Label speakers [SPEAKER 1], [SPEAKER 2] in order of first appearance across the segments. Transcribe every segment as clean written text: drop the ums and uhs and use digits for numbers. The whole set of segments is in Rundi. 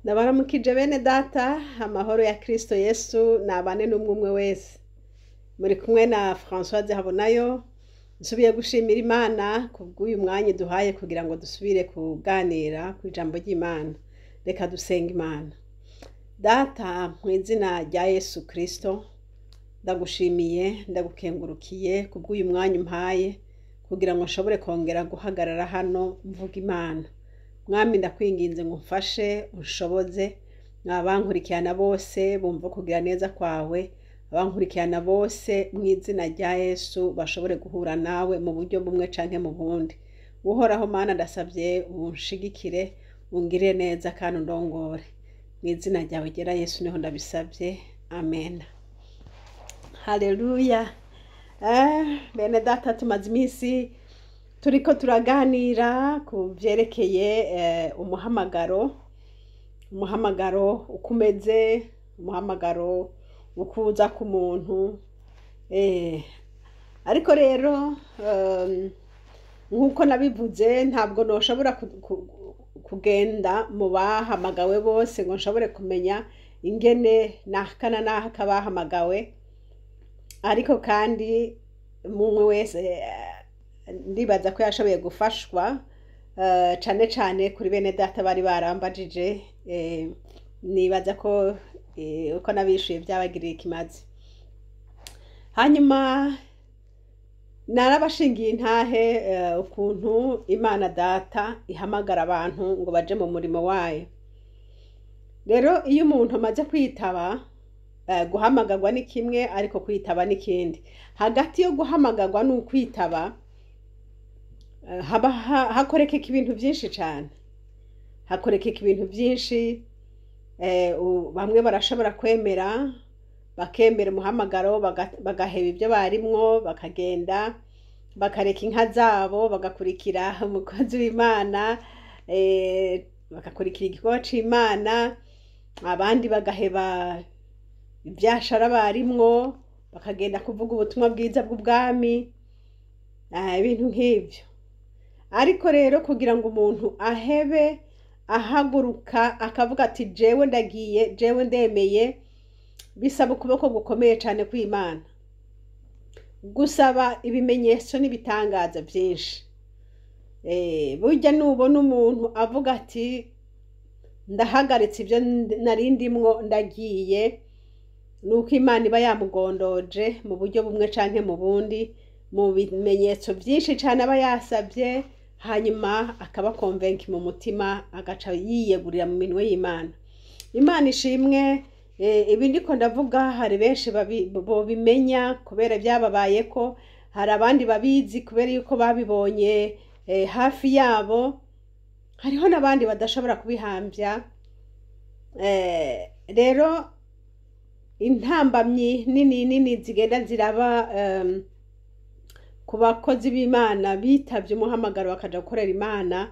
[SPEAKER 1] Ndabaramukije bene data, amahoro ya Kristo Yesu nabane n'umwe wese. Muri kumwe na Françoise Habonayo, nsubiye gushimira Imana kubw'uyu mwanya duhaye kugira ngo dusubire kuganira ku ijambo ry'Imana. Reka dusenga Imana. Data, mu izina rya Yesu Kristo, ndagushimiye, ndagukengurukiye kubw'uyu mwanya umpaye kugira ngo nshobore kongera guhagarara hano mvuga Imana. Mwami ndakwinginze ngo umfashe unshoboze, abankurikirana bose bumva kugira neza kwawe, abankurikirana bose mu izina rya Yesu bashobore guhura nawe mu buryo bumwe canke mu bundi. Uhoraho Mana ndasavye unshigikire, ungirire neza kandi undongore. Mu izina ryawe ryera Yesu niho ndabisavye. Amen. Haleluya. Bene data, tumaze iminsi turiko turaganira ku vyerekeye umuhamagaro uko umeze, umuhamagaro ukuza ku muntu. Ariko rero nk'uko nabivuze, ntabwo noshobora kugenda mu bahamagawe bose ngo nshobore kumenya ingene naka na naka bahamagawe, ariko kandi mumwe wese ndibaza ko yashoboye gufashwa cane cane kuri bene data bari barambajije. Nibaza ko uko nabishuye byabagiriye ikimazi. Hanyuma narabashingiye intahe ukuntu Imana Data ihamagara abantu ngo baje mu murimo wayo. Rero iyo umuntu amaze kwitaba, guhamagarwa ni kimwe ariko kwitaba ni kindi. Hagati yo guhamagarwa n'ukwitaba hakorekeka ibintu byinshi cyane, hakorekeka ibintu byinshi. Bamwe barashobora bakemera umuhamagaro, bagaheba ibyo barimwo, bakagenda bakareka inka zabo, bagakurikira umukozi w'Imana, bagakurikira igikorwa c'Imana. Abandi bagaheba ibyashara barimwo, bakagenda kuvuga ubutumwa bwiza bw'ubwami, ibintu nk'ibyo. Ariko rero kugira ngo umuntu ahebe ahaguruka akavuga ati jewe ndagiye, jewe ndemeye, bisaba ukuboko gukomeye cyane kw'Imana, gusaba ibimenyetso n'ibitangaza byinshi. Burya nubona umuntu avuga ati ndahagaritse ibyo nari ndimwo ndagiye, nuko Imana iba yamugondoje mu buryo bumwe canke mu bundi, mu bimenyetso byinshi cyane aba yasabye, hanyuma akaba konvenki mu mutima, agaca yiyegurira mu minwe y'Imana. Imana ishimwe. Ibi ndiko ndavuga hari benshi bobimenya kubera byababayeko, hari abandi babizi kubera yuko babibonye hafi yabo, hariho n'abandi badashobora kubihambya. Rero intambamyi nini zigenda ziraba ku bakozi b'Imana bitavye umuhamagaro bakaja gukorera Imana.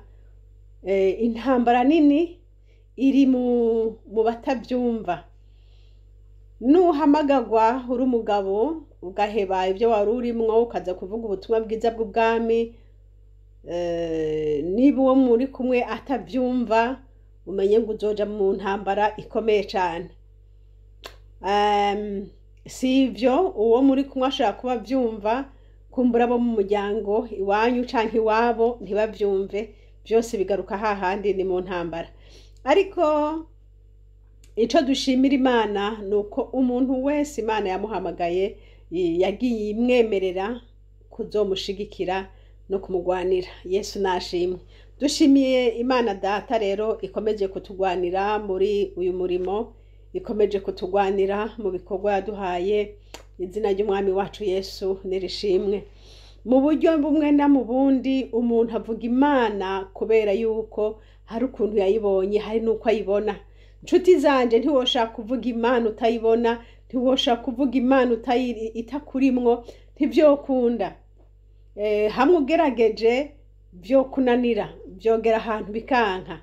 [SPEAKER 1] Intambara nini iri mu batavyumva. Nuhamagarwa uri umugabo ugaheba ibyo wari urimwo ukaza kuvuga ubutumwa bwiza bw'ubwami, niba uwo muri kumwe atavyumva, umenye ngo uzoja mu ntambara ikomeye cane. Si ivyo, uwo muri kumwe ashobora kuba vyumva, kumbura abo mu muryango iwanyu canke iwabo ntibavyumve, byose bigaruka hahandi ni mu ntambara. Ariko ico dushimira Imana nuko umuntu wese Imana yamuhamagaye yagiye imwemerera kuzomushigikira no kumugwanira. Yesu nashimwe. Dushimiye Imana Data rero ikomeje kutugwanira muri uyu murimo, ikomeje kutugwanira mu bikorwa yaduhaye. Izina ry'Umwami wacu Yesu nirishimwe. Mu buryo bumwe na mu bundi umuntu avuga Imana kubera yuko hari ukuntu yayibonye, hari nuko ayibona. Nshuti zanje, ntiwoshaka kuvuga Imana utayibona, ntiwoshaka kuvuga Imana itakurimwo, ntivyokunda. Hamwe ugerageje vyo kunanira, vyogera ahantu bikanka.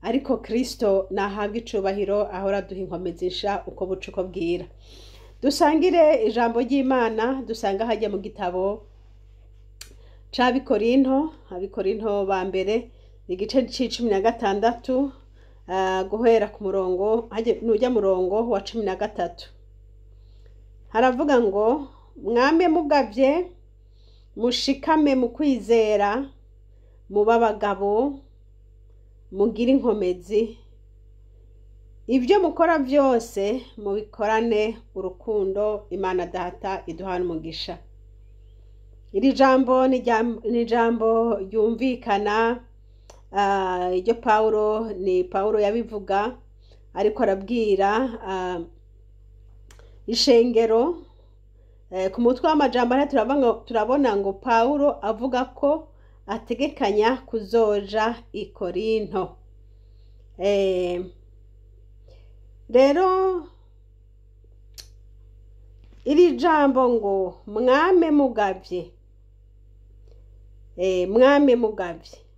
[SPEAKER 1] Ariko Kristo nahabwa icubahiro, ahora duha inkomezisha uko buca uko bwira. Dusangire ijambo ry'Imana, dusanga hajya mu gitabo c'Abikorinto ba mbere, igice c'16 guhera ku murongo nujya murongo wa 13 haravuga ngo mwame mugavye mushikame mu kwizera muba abagabo mugira inkomezi ibyo mukora byose mubikorane urukundo Imana Data iduhana umugisha. Iri jambo ni jambo ryumvikana iryo Paulo yabivuga ariko arabwira ishengero ku mutwe w'amajambo turabona ngo Paulo avuga ko ategekanya kuzoja i Korinto. Rero iri jambo ngo mwame mugavye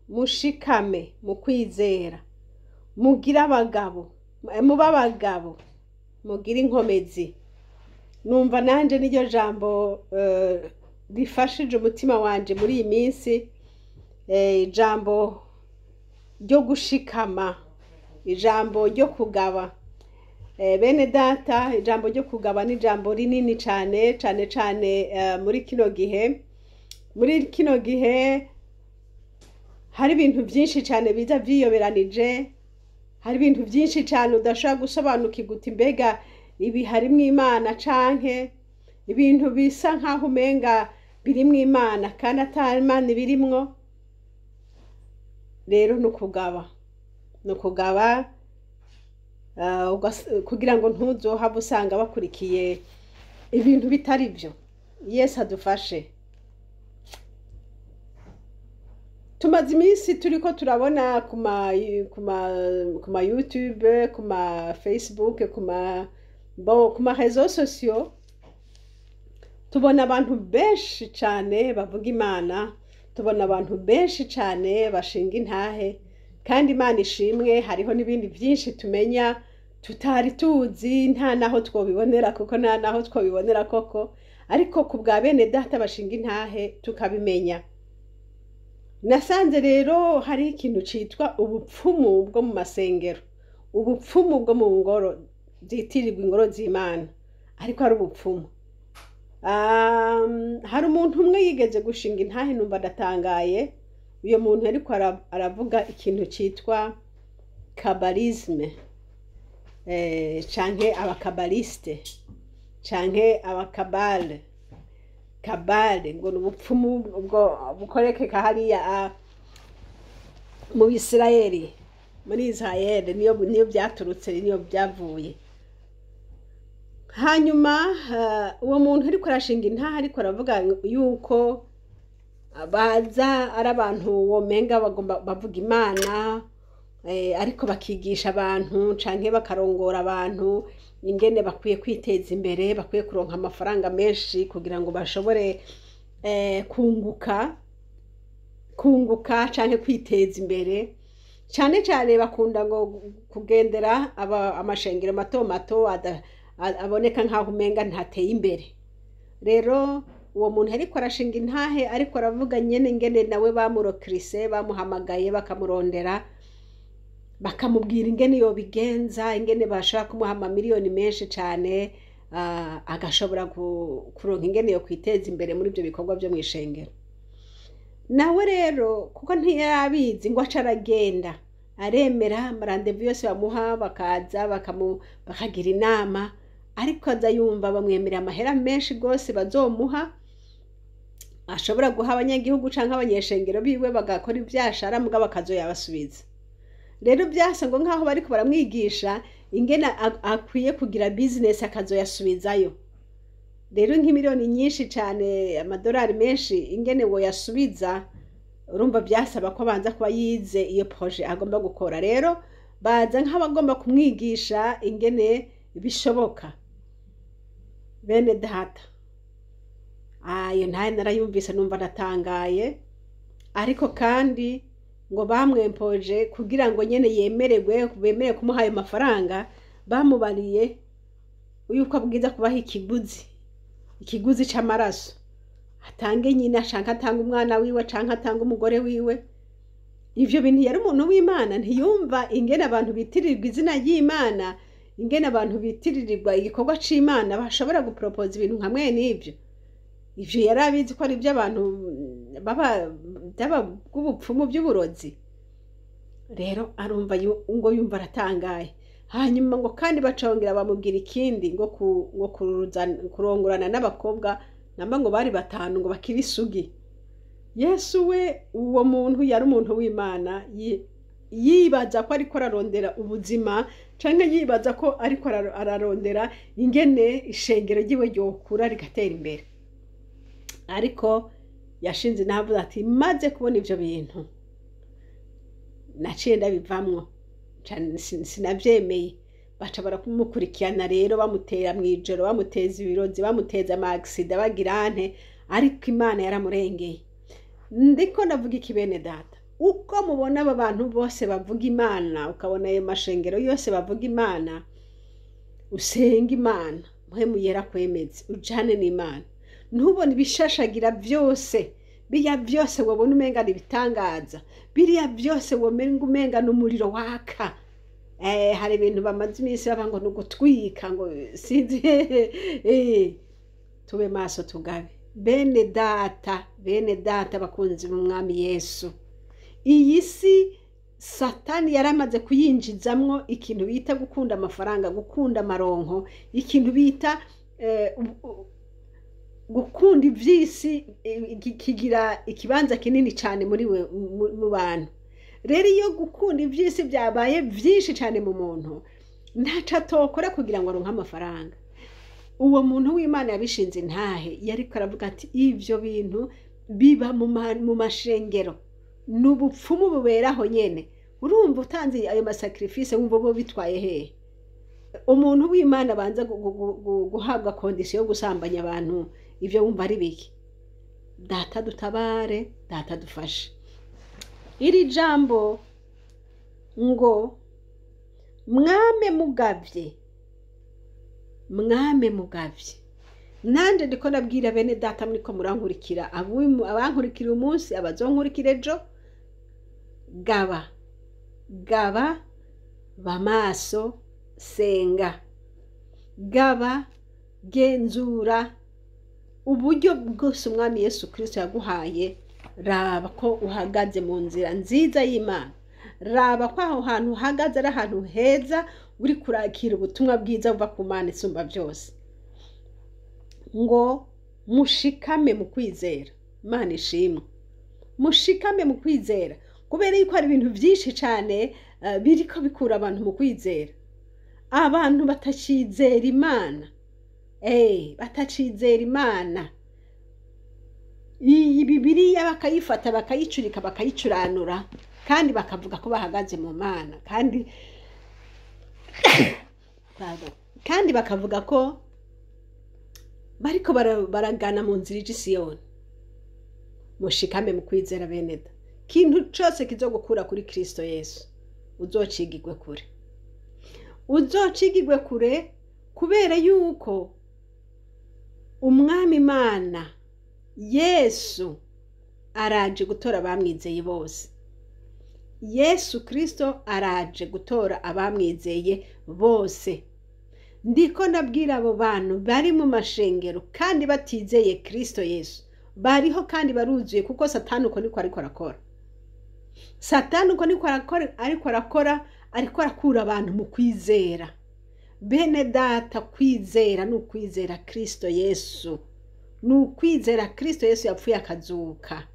[SPEAKER 1] mushikame mu kwizera mugira abagabo muba abagabo mugira inkomezi, numva nanje n'iryo jambo rifashije umutima wanje muri iyi minsi, ijambo ryo gushikama, ijambo ryo kugaba. Bene data, ijambo ryo kugaba ni ijambo rinini cyane muri kino gihe hari ibintu byinshi cyane biza byiyoberanije, hari ibintu byinshi cyane udashobora gusobanukirwa uti mbega ibi harimwo Imana canke ibintu bisa nkaho umenga birimwo Imana kandi atari Imana birimwo. Rero nukugaba kugira ngo ntuzohave usanga bakurikiye ibintu bitari byo. Yesu adufashe. Tumaze iminsi turiko turabona ku ma YouTube, ku ma Facebook, ku ma réseaux sociaux, tubona abantu benshi cyane bavuga Imana, tubona abantu benshi cyane bashinga intahe, kandi Imana ishimwe hariho n'ibindi byinshi tumenya tutari tuzi, nta naho twobibonera kuko nta naho twobibonera koko, ariko ku bwa bene data bashinga intahe tukabimenya. Nasanze rero hari ikintu citwa ubupfumu bwo mu masengero, ubupfumu bwo mu ngoro zitirirwa ingoro z'Imana, ariko ari ubupfumu. Hari umuntu umwe yigeze gushinga intahe numva ndatangaye. Uyo muntu ariko aravuga ikintu citwa kabalisme, canke abakabaliste, canke abakabale. Kabale ngo n'ubupfumu bwo bukorekeka hariya mu Bisirayeli, muri Israeli niyo byaturutse, niyo byavuye. Hanyuma uwo muntu ariko arashinga intahe ariko aravuga yuko baza ari abantu womenga bagomba bavuga Imana, ariko bakigisha abantu canke bakarongora abantu ingene bakwiye kwiteza imbere, bakwiye kuronka amafaranga menshi kugira ngo bashobore kunguka canke kwiteza imbere. Cyane bakunda ngo kugendera amashengero mato aboneka nkaho umenga ntateye imbere. Rero uwo muntu ariko arashinga intahe ariko aravuga nyene ingene nawe bamurokrise, bamuhamagaye bakamurondera, bakamubwira ingene yobigenza, ingene bashaka kumuha amamiliyoni menshi cyane, agashobora kuronka ingene yo kwiteza imbere muri ibyo bikorwa byo mu ishengero. Nawe rero kuko ntiyarabizi ngo aca aragenda aremera amarandevu yose bamuha, bakaza bakagira inama, ariko aza yumva bamwemerera amahera menshi gose bazomuha, ashobora guha abanyagihugu canke abanyeshengero biwe bagakora ivyashara muga bakazoyabasubiza. Rero byasa ngo nkaho bariko baramwigisha ingene akwiye kugira business akazoyasubizayo. Rero nk'imiliyoni nyinshi cyane, amadolari menshi, ingene wo yasubiza, urumva byasaba ko abanza kuba yize iyo projet agomba gukora. Rero baza nk'abagomba kumwigisha ingene bishoboka. Bene data, ayo ntaye narayumvise numva natangaye, ariko kandi ngo bamwempoje kugira ngo nyene bemere kumuha ayo mafaranga, bamubariye yuko abwiza kubaha ikiguzi c'amaraso, atange nyina canke atange umwana wiwe canke atange umugore wiwe, ivyo bintu yari umuntu w'Imana, ntiyumva ingene abantu bitirirwa izina ry'Imana, ingene abantu bitirirwa igikorwa c'Imana bashobora gupropose ibintu nka mwene ivyo. Ivyo yari abizi ko ari ivy'abantu bw'ubupfumu by'uburozi. Rero arumva ngo yumva aratangaye. Hanyuma ngo kandi bacongera bamubwira ikindi ngo kurongorana n'abakobwa namba ngo bari 5 ngo bakiri isugi. Yesu we uwo muntu yari umuntu w'Imana, yibaza ko ariko ararondera ubuzima canke yibaza ko ariko ararondera ingene ishengero ryiwe ryokura rigatera imbere. Ariko yashinze navuze ati maze kubona ivyo bintu naciye ndabivamwo, sinavyemeye. Baca baramukurikirana rero bamutera mwijoro, bamuteza ibirozi, bamuteza amagisida bagirante, ariko Imana yaramurengeye. Ndiko ndavuga iki bene data, uko mubona aba bantu bose bavuga Imana, ukabona ayo mashengero yose bavuga Imana, usenga Imana, muhemu yera kwemeze, ujane n'Imana. Ntubone ibishashagira byose, biriya byose wabona umenga ibitangaza, biriya byose womenga umenga n'umuriro waka. Hari ibintu bamaze iminsi bavuga ngo nugutwika ngo sinzi. Tube maso tugabe bene data bakunzi b'Umwami Yesu. Iyi si Satani yaramaze kuyinjizamwo ikintu bita gukunda amafaranga, gukunda amaronko, ikintu bita gukunda ivyisi kigira ikibanza kinini cyane mu bantu. Rero iyo gukunda ivyisi byabaye vyinshi cyane mu muntu, ntaca atokora kugira ngo aronke amafaranga. Uwo muntu w'Imana yabishinze ntahe, yariko aravuga ati ivyo bintu biba mu mashengero, n'ubupfumu buberaho nyene. Urumva utanze ayo masacrifice wumva bo bitwaye hehe? Umuntu w'Imana banza guhabwa condition yo gusambanya abantu, ivyo wumva ari biki? Data dutabare, data dufashe. Iri jambo ngo mwame mugavye, nanje ndiko nabwira bene data muriko murankurikira, abankurikira umunsi, abazonkurikira ejo, gaba bamaso, senga, gaba genzura uburyo bwose Umwami Yesu Kristo yaguhaye. Raba ko uhagaze mu nzira nziza y'Imana, raba ko aho hantu uhagaze ari ahantu heza, uri kurakira ubutumwa bwiza buva ku Mana isumba byose. Ngo mushikame mu kwizera, Imana ishimwe, mushikame mu kwizera, kubera yuko hari ibintu byinshi cyane biriko bikura abantu mu kwizera. Abantu batacizera Imana, batacizera Imana, iyi Bibiliya bakayifata bakayicurika bakayicuranura, kandi bakavuga ko bahagaze mu Mana, kandi bakavuga ko bariko baragana mu nzira y'Isiyoni. Mushikame mu kwizera beneda, kintu cyose kizogukura kuri Kristo Yesu uzocigirwe kure, kubera yuko Umwami Imana Yesu araje gutora abamwizeye bose. Yesu Kristo araje gutora abamwizeye bose. Ndiko ndabwira abo bantu bari mu mashengero kandi batizeye Kristo Yesu, bariho kandi baruzuye, kuko Satani uko niko ariko arakora. Satani uko niko ariko arakura abantu mu kwizera. Bene data, kwizera n'ukwizera Kristo Yesu, n'ukwizera Kristo Yesu yapfuye akazuka,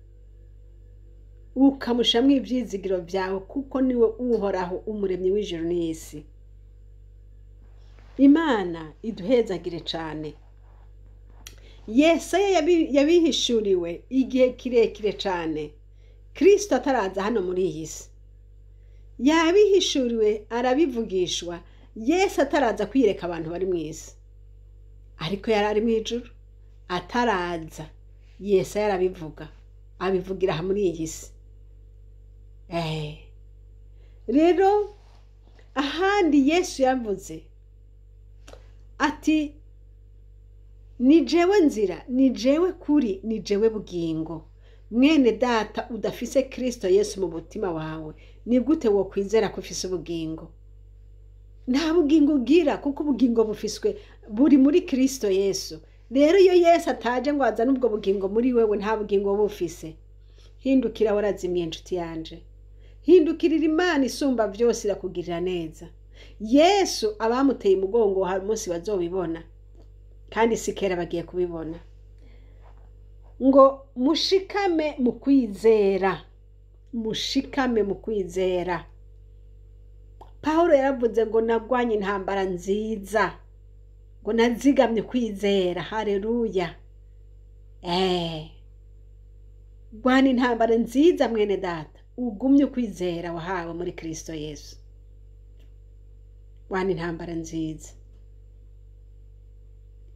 [SPEAKER 1] ukamushamwa ivyizigiro byawe, kuko niwe uhoraho, umuremyi w'ijuru n'isi. Imana iduhezagire cyane. Yesaya yabihishuriwe igihe kirekire cyane, Kristo ataraza hano muri iyi si. Yabihishuriwe arabivugishwa Yesu ataraza kwireka abantu bari mu isi, ariko yari ari mu ijuru ataraza. Yesu yarabivuga, abivugira aha muri iyi si. Rero ahandi Yesu yavuze ati ni jewe nzira, ni jewe kuri, ni jewe bugingo, mwene data udafise Kristo Yesu mu mutima wawe, ni gute wo kwizera ko ufise ubugingo? Nta bugingo ugira, kuko ubugingo buri muri Kristo Yesu. Rero iyo Yesu ataje ngo azane ubwo bugingo muri wewe, nta bugingo bufise. Hindukira warazimiye nshuti yanje, hindukirira Imana isumba byose irakugirira neza. Yesu abamuteye umugongo hari umunsi bazobibona, kandi sikera bagiye kubibona. Ngo mushikame mu kwizera, mushikame mu kwizera. Pawulo yaravuze ngo nagwanye intambara nziza, ngo nazigamye kwizera. Haleluya. Gwana intambara nziza mwene data, ugumye kwizera wahawe muri Kristo Yesu. Gwana intambara nziza.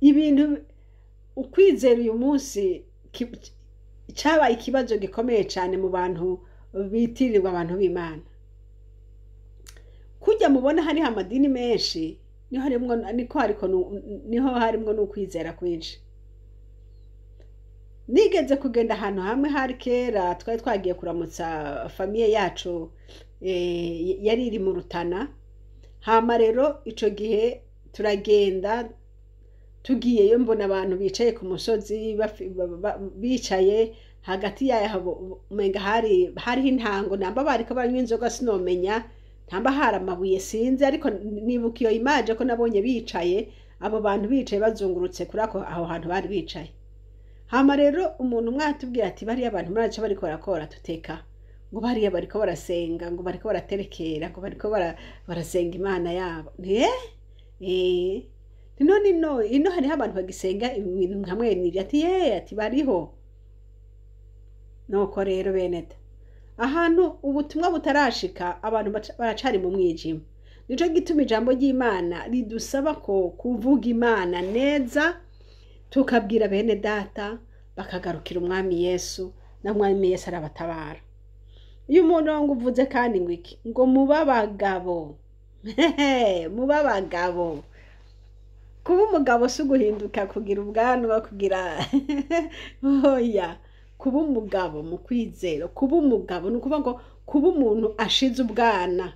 [SPEAKER 1] Ibintu ukwizera uyu munsi cyabaye ikibazo gikomeye cyane mu bantu bitirirwa abantu b'Imana. Kujya mubona hari amadini menshi, niho harimwo n'ukwizera kwinshi. Nigeze kugenda ahantu hamwe hari kera, twari twagiye kuramutsa famiye yacu yari iri mu Rutana. Hama rero ico gihe turagenda, tugiyeyo mbona abantu bicaye ku musozi bicaye hagati yabo, umenga hariho intango, namba bariko baranywa inzoga sinomenya, ntamba hari amabuye sinzi, ariko nibuka iyo image ko nabonye bicaye abo bantu bicaye bazungurutse kuri aho hantu bari bicaye. Hama rero umuntu umwe atubwira ati bariya abantu muraca bariko barakora tuteka, ngo bariya bariko barasenga, ngo bariko baraterekera, ngo bariko barasenga Imana yabo. None ino hariho abantu bagisenga ibintu hamwe n'iri, ati bariho. Nuko rero beneta, ahantu ubutumwa butarashika abantu baracari mu mwijima. Nico gituma ijambo ry'Imana ridusaba ko kuvuga Imana neza, tukabwira bene data bakagarukira umwami Yesu, na mwami Yesu arabatabara. Iyo umuntu wangu uvuze kandi ngo iki, ngo mubabagabo. Mubabagabo. Kuba umugabo si uguhinduka kugira ubwanwa, kugira oya. Kuba umugabo mu kwizera, kuba umugabo ni ukuvuga ngo kuba umuntu ashize ubwana,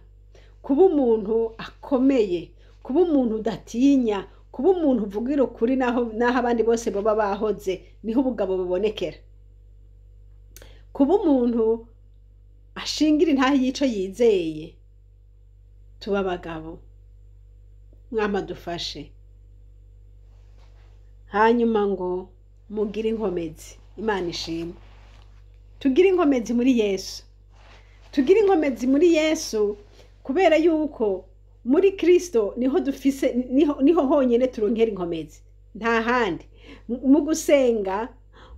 [SPEAKER 1] kuba umuntu akomeye, kuba umuntu udatinya, kuba umuntu uvugira ukuri naho abandi bose baba bahoze, niho ubugabo bubonekera. Kuba umuntu ashingira intahe y'ico yizeye. Tuba abagabo, mwama dufashe. Hanyuma ngo mugire inkomezi. Imana ishimwe. Tugire inkomezi muri Yesu. Tugire inkomezi muri Yesu, kubera yuko muri Kristo niho dufise, niho honyene turonkera inkomezi, nta handi. Mu gusenga,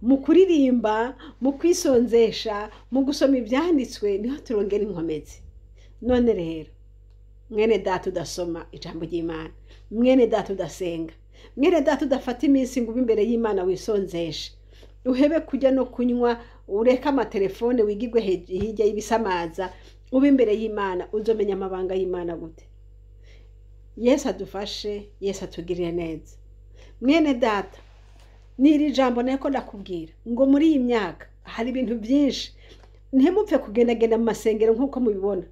[SPEAKER 1] mu kuririmba, mu kwisonzesha, mu gusoma ibyanditswe, niho turongera inkomezi. None rero mwene data udasoma ijambo ry'Imana, mwene data udasenga, mwene data udafata iminsi ngo ube imbere y'Imana wisonzeshe, uhebe kujya no kunywa, ureka amatelefone wigirwe hirya y'ibisamaza, ube imbere y'Imana, uzomenya amabanga y'Imana gute. Yesu adufashe, Yesu atugirire neza. Mwene data, niri jambo nako ndakubwira ngo muri iyi myaka hari ibintu byinshi, ntemupfe kugendagenda mu masengero nkuko mubibona.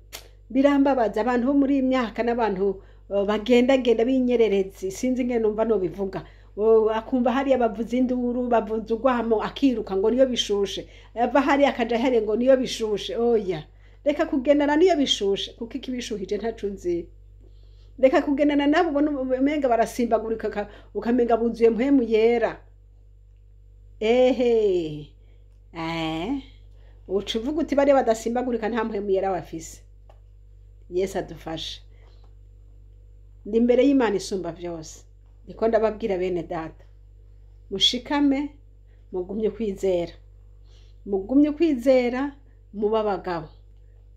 [SPEAKER 1] Birambabaza abantu bo muri iyi myaka n'abantu bagendagenda binyererezi, sinzi ngene numva no bivuga. Akumva hari abavuza induru, bavuza ugwamo, akiruka ngo niyo bishushe, ava hari akaja hari ngo niyo bishushe. Oya, reka kugendana niyo bishushe, kuko ikibishuhije ntacu nzi. Reka kugendana nabo ubona umenga barasimbagurika, ukamenga buzuye mpwemu yera. Ucuvuga uti bari badasimbagurika nta mpwemu yera bafise. Yesu adufashe. Ndi imbere y'Imana isumba byose. Niko ndababwira bene data, mushikame, mugumye kwizera. Mugumye kwizera, muba abagabo,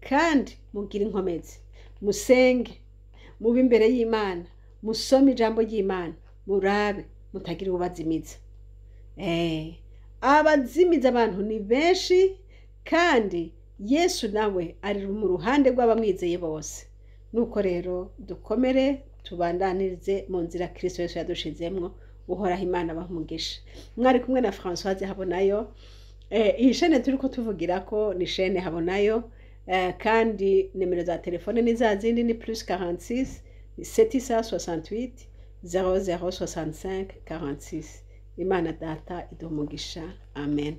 [SPEAKER 1] kandi mugira inkomezi. Musenge, mube imbere y'Imana, musome ijambo ry'Imana, murabe mutagira ubazimiza. Abazimiza abantu ni benshi, kandi Yesu nawe ari mu ruhande rw'abamwizeye bose. Nuko rero dukomere, tubandanirize mu nzira Kristo Yesu yadushizemwo. Uhoraho Imana bahumugisha. Mwari kumwe na Françoise Habonayo. iyi shene turiko tuvugirako ni shene Habonayo, kandi nimero za telefone ni za zindi, ni +46 768 0065 46. Imana data iduha umugisha, amen.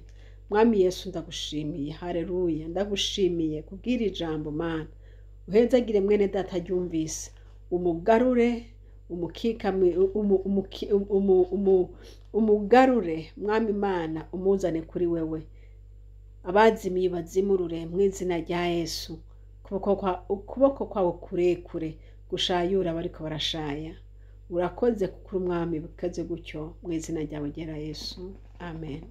[SPEAKER 1] Mwami Yesu ndagushimiye, haleluya, ndagushimiye kubwira ijambo Mana. Uhezagire mwene data ryumvise, umugarure umugarure Mwami Imana, umuzane kuri wewe. Abazimiye bazimurure mu izina rya Yesu. Ukuboko kwawe kurekure gushayura abariko barashaya. Urakoze kuko uri umwami bukaze gutyo, mu izina ryawe ryera Yesu, amen.